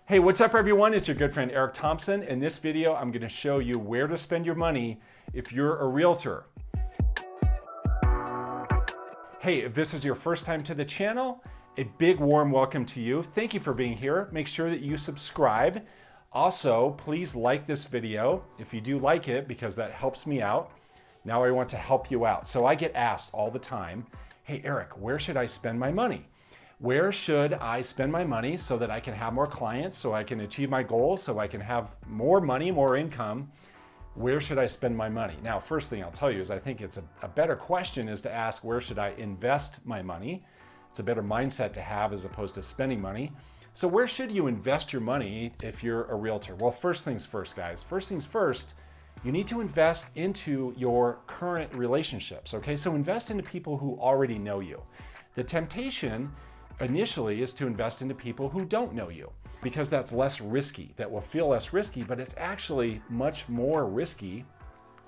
Hey, what's up everyone? It's your good friend Eric Thompson. In this video, I'm gonna show you where to spend your money if you're a realtor. Hey, if this is your first time to the channel, a big warm welcome to you. Thank you for being here. Make sure that you subscribe. Also, please like this video if you do like it because that helps me out. Now I want to help you out. So I get asked all the time, hey Eric, where should I spend my money? Where should I spend my money so that I can have more clients, so I can achieve my goals, so I can have more money, more income? Where should I spend my money? Now, first thing I'll tell you is I think it's a better question is to ask, where should I invest my money? It's a better mindset to have as opposed to spending money. So where should you invest your money if you're a realtor? Well, first things first, guys. First things first, you need to invest into your current relationships, okay? So invest into people who already know you. The temptation initially is to invest into people who don't know you because that's less risky. That will feel less risky, but it's actually much more risky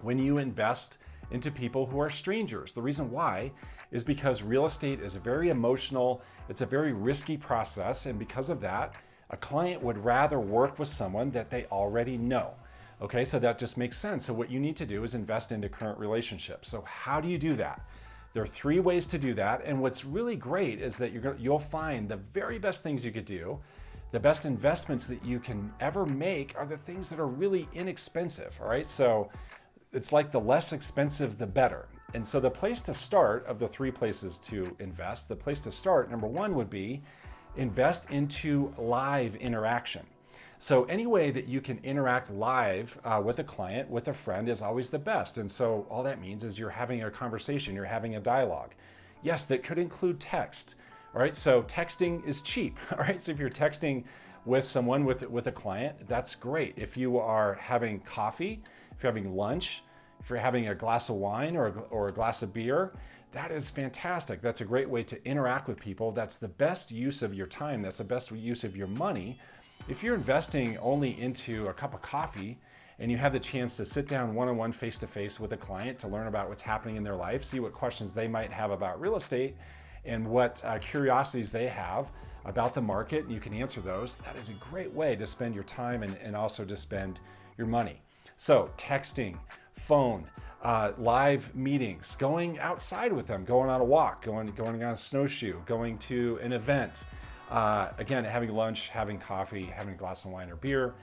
when you invest into people who are strangers. The reason why is because real estate is a very emotional, it's a very risky process, and because of that, a client would rather work with someone that they already know. Okay, so that just makes sense. So what you need to do is invest into current relationships. So how do you do that? There are three ways to do that, and what's really great is that you'll find the very best things you could do, the best investments that you can ever make are the things that are really inexpensive, all right? So it's like the less expensive, the better. And so the place to start of the three places to invest, the place to start, number one would be invest into live interaction. So any way that you can interact live with a client, with a friend is always the best. And so all that means is you're having a conversation, you're having a dialogue. Yes, that could include text. All right, so texting is cheap. All right, so if you're texting with someone, with a client, that's great. If you are having coffee, if you're having lunch, if you're having a glass of wine or a glass of beer, that is fantastic. That's a great way to interact with people. That's the best use of your time. That's the best use of your money. If you're investing only into a cup of coffee and you have the chance to sit down one-on-one, face-to-face with a client to learn about what's happening in their life, see what questions they might have about real estate and what curiosities they have about the market, and you can answer those, that is a great way to spend your time and also to spend your money. So texting, phone, live meetings, going outside with them, going on a walk, going on a snowshoe, going to an event, again, having lunch, having coffee, having a glass of wine or beer,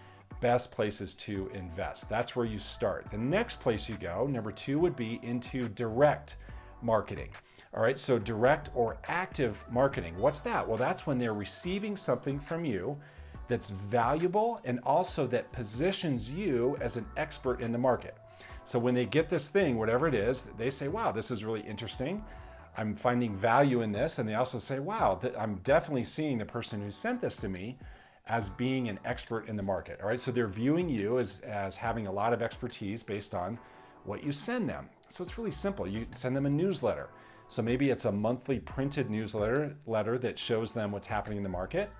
best places to invest. That's where you start. The next place you go, number two, would be into direct marketing. All right, so direct or active marketing. What's that? Well, that's when they're receiving something from you that's valuable and also that positions you as an expert in the market. So when they get this thing, whatever it is, they say, wow, this is really interesting. I'm finding value in this. And they also say, wow, I'm definitely seeing the person who sent this to me as being an expert in the market. All right, so they're viewing you as having a lot of expertise based on what you send them. So it's really simple. You send them a newsletter. So maybe it's a monthly printed newsletter that shows them what's happening in the market.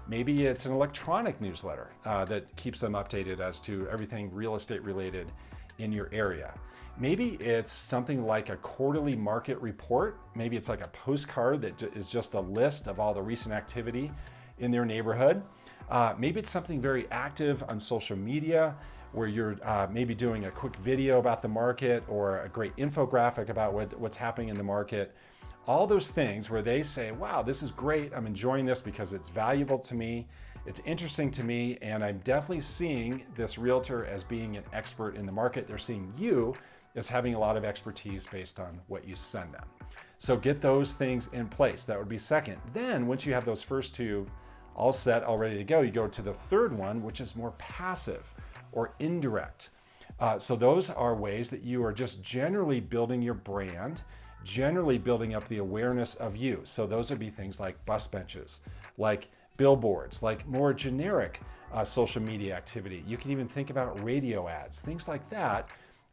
Maybe it's an electronic newsletter that keeps them updated as to everything real estate related in your area. Maybe it's something like a quarterly market report. Maybe it's like a postcard that is just a list of all the recent activity in their neighborhood. Maybe it's something very active on social media where you're maybe doing a quick video about the market or a great infographic about what's happening in the market. All those things where they say, wow, this is great. I'm enjoying this because it's valuable to me. It's interesting to me, and I'm definitely seeing this realtor as being an expert in the market. They're seeing you as having a lot of expertise based on what you send them. So get those things in place. That would be second. Then once you have those first two all set, all ready to go, you go to the third one, which is more passive or indirect. So those are ways that you are just generally building your brand, generally building up the awareness of you. So those would be things like bus benches, like billboards, like more generic social media activity. You can even think about radio ads, things like that,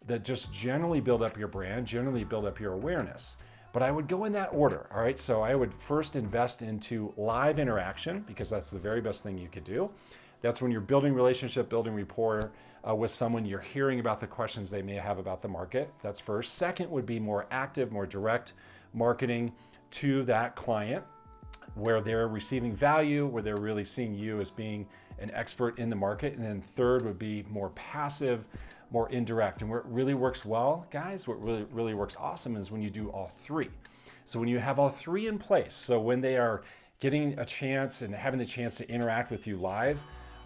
that just generally build up your brand, generally build up your awareness. But I would go in that order, all right? So I would first invest into live interaction because that's the very best thing you could do. That's when you're building relationship, building rapport with someone, you're hearing about the questions they may have about the market. That's first. Second would be more active, more direct marketing to that client. where they're receiving value, where they're really seeing you as being an expert in the market. And then third would be more passive, more indirect. And where it really works well, guys, what really works awesome is when you do all three. So when you have all three in place, so when they are getting a chance and having the chance to interact with you live,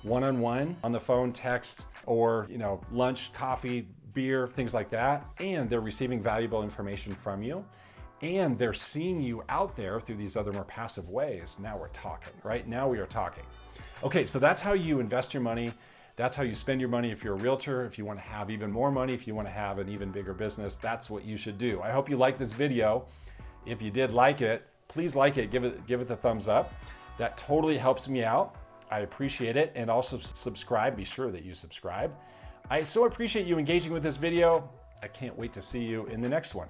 one-on-one, on the phone, text, or lunch, coffee, beer, things like that, and they're receiving valuable information from you, and they're seeing you out there through these other more passive ways, now we're talking, right? Now we are talking. Okay, so that's how you invest your money. That's how you spend your money if you're a realtor. If you want to have even more money, if you want to have an even bigger business, that's what you should do. I hope you like this video. If you did like it, please like it, give it the thumbs up. That totally helps me out. I appreciate it. And also subscribe, be sure that you subscribe. I so appreciate you engaging with this video. I can't wait to see you in the next one.